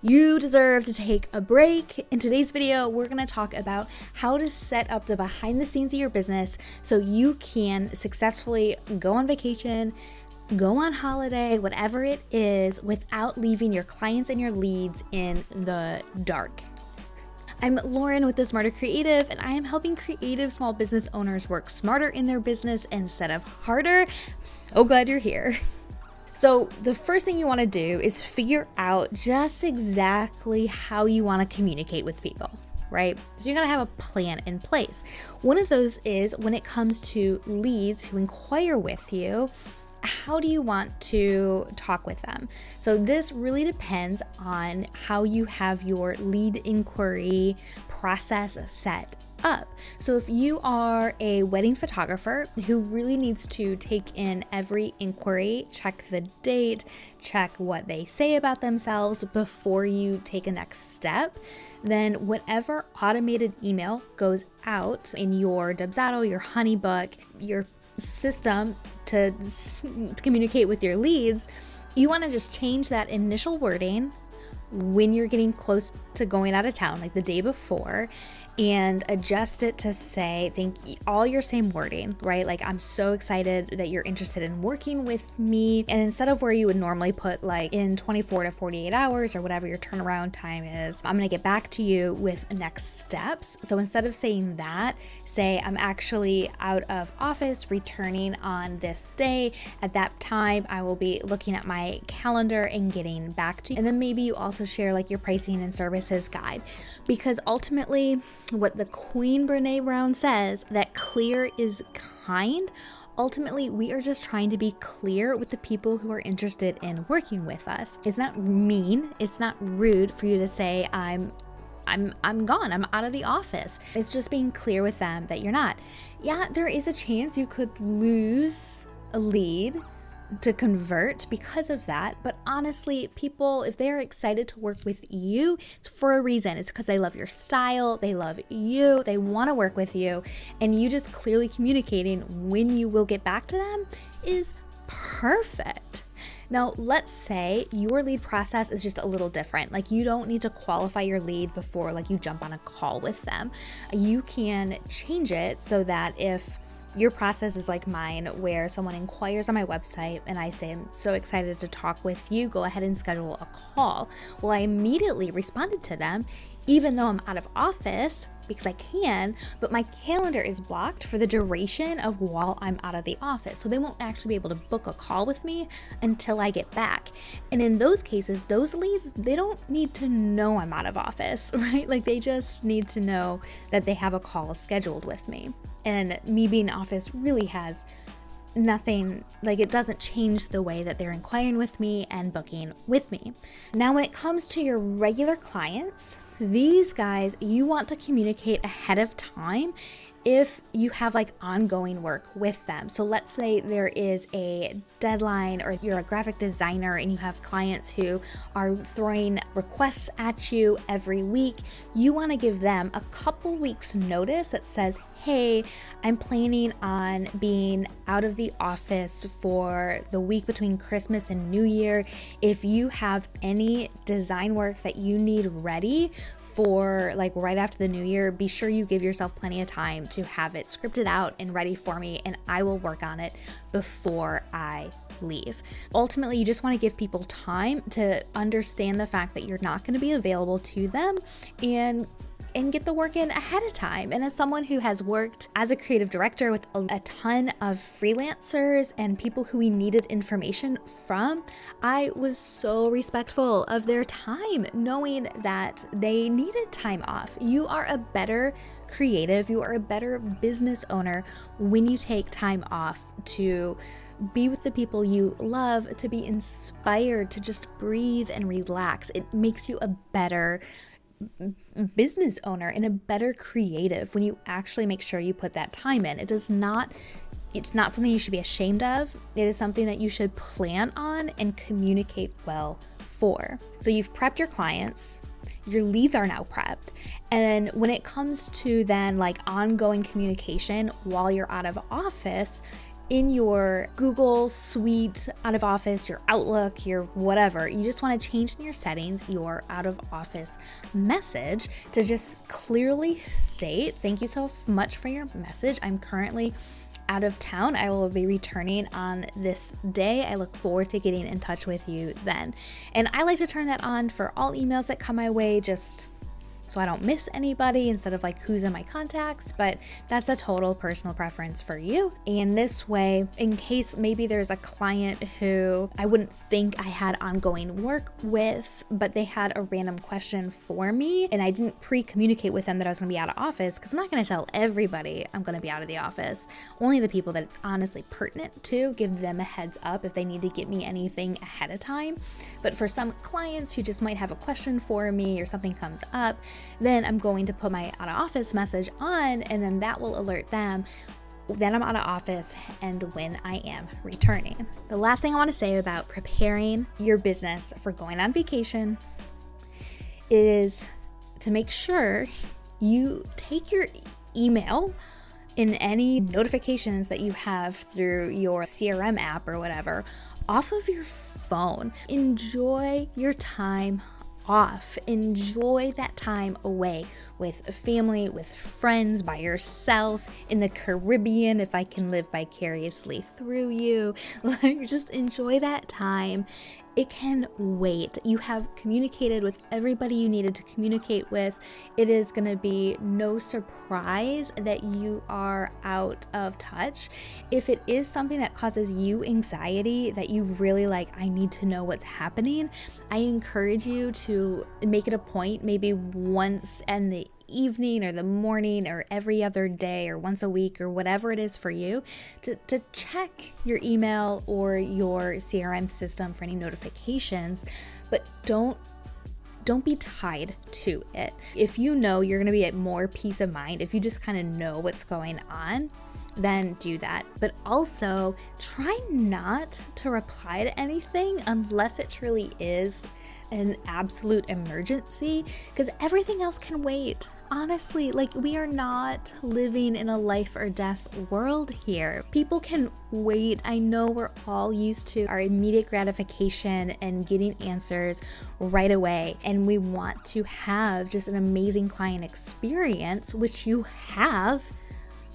You deserve to take a break. In today's video, we're gonna talk about how to set up the behind the scenes of your business so you can successfully go on vacation, go on holiday, whatever it is, without leaving your clients and your leads in the dark. I'm Lauren with The Smarter Creative, and I am helping creative small business owners work smarter in their business instead of harder. I'm so glad you're here. So the first thing you want to do is figure out just exactly how you want to communicate with people, right? So you got to have a plan in place. One of those is when it comes to leads who inquire with you, how do you want to talk with them? So this really depends on how you have your lead inquiry process set up. So if you are a wedding photographer who really needs to take in every inquiry, check the date, check what they say about themselves before you take a next step, then whatever automated email goes out in your Dubsado, your Honeybook, your system to communicate with your leads, you want to just change that initial wording when you're getting close to going out of town, like the day before, and adjust it to say, all your same wording, right? Like, I'm so excited that you're interested in working with me. And instead of where you would normally put like in 24 to 48 hours or whatever your turnaround time is, I'm going to get back to you with next steps. So instead of saying that, say, I'm actually out of office, returning on this day. At that time, I will be looking at my calendar and getting back to you. And then maybe you also share like your pricing and services guide, because ultimately, what the Queen Brene Brown says, that clear is kind. Ultimately, we are just trying to be clear with the people who are interested in working with us. It's not mean, it's not rude for you to say, I'm gone, I'm out of the office. It's just being clear with them that you're not. Yeah, there is a chance you could lose a lead to convert because of that, but honestly, people, if they're excited to work with you, it's for a reason. It's because they love your style, they love you, they want to work with you, and you just clearly communicating when you will get back to them is perfect. Now, let's say your lead process is just a little different. Like, you don't need to qualify your lead before like you jump on a call with them. You can change it so that if your process is like mine, where someone inquires on my website and I say, I'm so excited to talk with you, go ahead and schedule a call. Well, I immediately responded to them, even though I'm out of office, because I can, but my calendar is blocked for the duration of while I'm out of the office. So they won't actually be able to book a call with me until I get back. And in those cases, those leads, they don't need to know I'm out of office, right? Like, they just need to know that they have a call scheduled with me. And me being in office really has nothing, like, it doesn't change the way that they're inquiring with me and booking with me. Now, when it comes to your regular clients, these guys, you want to communicate ahead of time if you have like ongoing work with them. So let's say there is a deadline, or you're a graphic designer and you have clients who are throwing requests at you every week. You want to give them a couple weeks notice that says, hey, I'm planning on being out of the office for the week between Christmas and New Year. If you have any design work that you need ready for like right after the New Year, be sure you give yourself plenty of time to have it scripted out and ready for me, and I will work on it before I leave. Ultimately, you just want to give people time to understand the fact that you're not going to be available to them, and get the work in ahead of time. And as someone who has worked as a creative director with a ton of freelancers and people who we needed information from, I was so respectful of their time, knowing that they needed time off. You are a better creative, you are a better business owner when you take time off to be with the people you love, to be inspired, to just breathe and relax. It makes you a better business owner and a better creative when you actually make sure you put that time in. It's not something you should be ashamed of. It is something that you should plan on and communicate well for. So you've prepped your clients, your leads are now prepped. And when it comes to then like ongoing communication while you're out of office, in your Google Suite, out of office, your Outlook, your whatever, you just want to change in your settings your out of office message to just clearly state, thank you so much for your message. I'm currently out of town. I will be returning on this day. I look forward to getting in touch with you then. And I like to turn that on for all emails that come my way, just so I don't miss anybody instead of like who's in my contacts, but that's a total personal preference for you. And this way, in case maybe there's a client who I wouldn't think I had ongoing work with, but they had a random question for me and I didn't pre-communicate with them that I was gonna be out of office, because I'm not gonna tell everybody I'm gonna be out of the office. Only the people that it's honestly pertinent to, give them a heads up if they need to get me anything ahead of time. But for some clients who just might have a question for me or something comes up, then I'm going to put my out of office message on, and then that will alert them that I'm out of office and when I am returning. The last thing I want to say about preparing your business for going on vacation is to make sure you take your email and any notifications that you have through your CRM app or whatever off of your phone. Enjoy your time off. Enjoy that time away with family, with friends, by yourself, in the Caribbean, if I can live vicariously through you. Like, just enjoy that time. It can wait. You have communicated with everybody you needed to communicate with. It is going to be no surprise that you are out of touch. If it is something that causes you anxiety, that you really like, I need to know what's happening, I encourage you to make it a point, maybe once in the evening or the morning or every other day or once a week or whatever it is for you, to check your email or your CRM system for any notifications, but don't be tied to it. If you know you're going to be at more peace of mind, if you just kind of know what's going on, then do that. But also try not to reply to anything unless it truly is an absolute emergency, because everything else can wait. Honestly, like, we are not living in a life or death world here. People can wait. I know we're all used to our immediate gratification and getting answers right away, and we want to have just an amazing client experience, which you have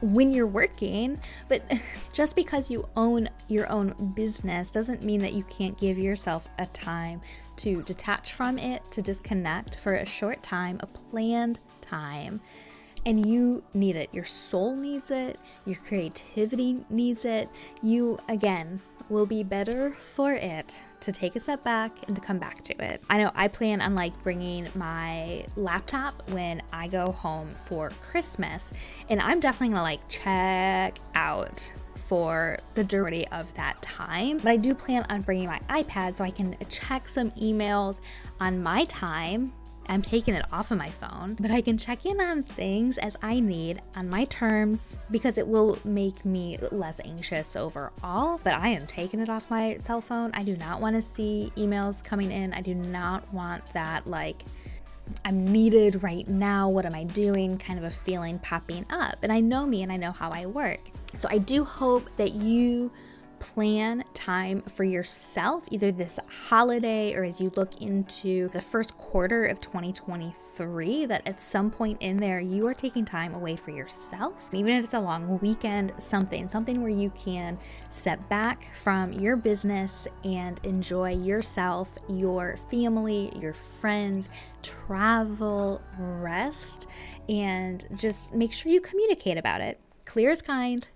when you're working. But just because you own your own business doesn't mean that you can't give yourself a time to detach from it, to disconnect for a short time, a planned time. And you need it. Your soul needs it. Your creativity needs it. You, again, will be better for it to take a step back and to come back to it. I know I plan on like bringing my laptop when I go home for Christmas, and I'm definitely gonna like check out for the majority of that time. But I do plan on bringing my iPad so I can check some emails on my time. I'm taking it off of my phone, but I can check in on things as I need on my terms, because it will make me less anxious overall. But I am taking it off my cell phone. I do not want to see emails coming in. I do not want that, like, I'm needed right now, what am I doing, kind of a feeling popping up. And I know me and I know how I work. So I do hope that you plan time for yourself, either this holiday or as you look into the first quarter of 2023, that at some point in there you are taking time away for yourself. Even if it's a long weekend, something where you can step back from your business and enjoy yourself, your family, your friends, travel, rest, and just make sure you communicate about it. Clear as kind,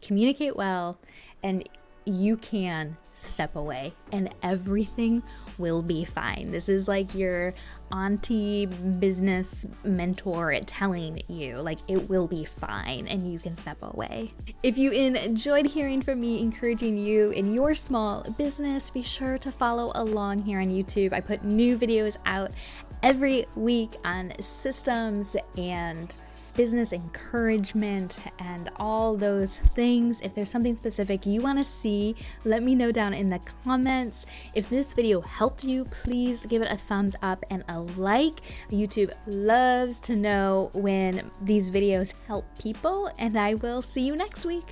communicate well, and you can step away and everything will be fine. This is like your auntie business mentor telling you, like, it will be fine and you can step away. If you enjoyed hearing from me, encouraging you in your small business, be sure to follow along here on YouTube. I put new videos out every week on systems and business encouragement and all those things. If there's something specific you want to see, let me know down in the comments. If this video helped you, please give it a thumbs up and a like. YouTube loves to know when these videos help people, and I will see you next week.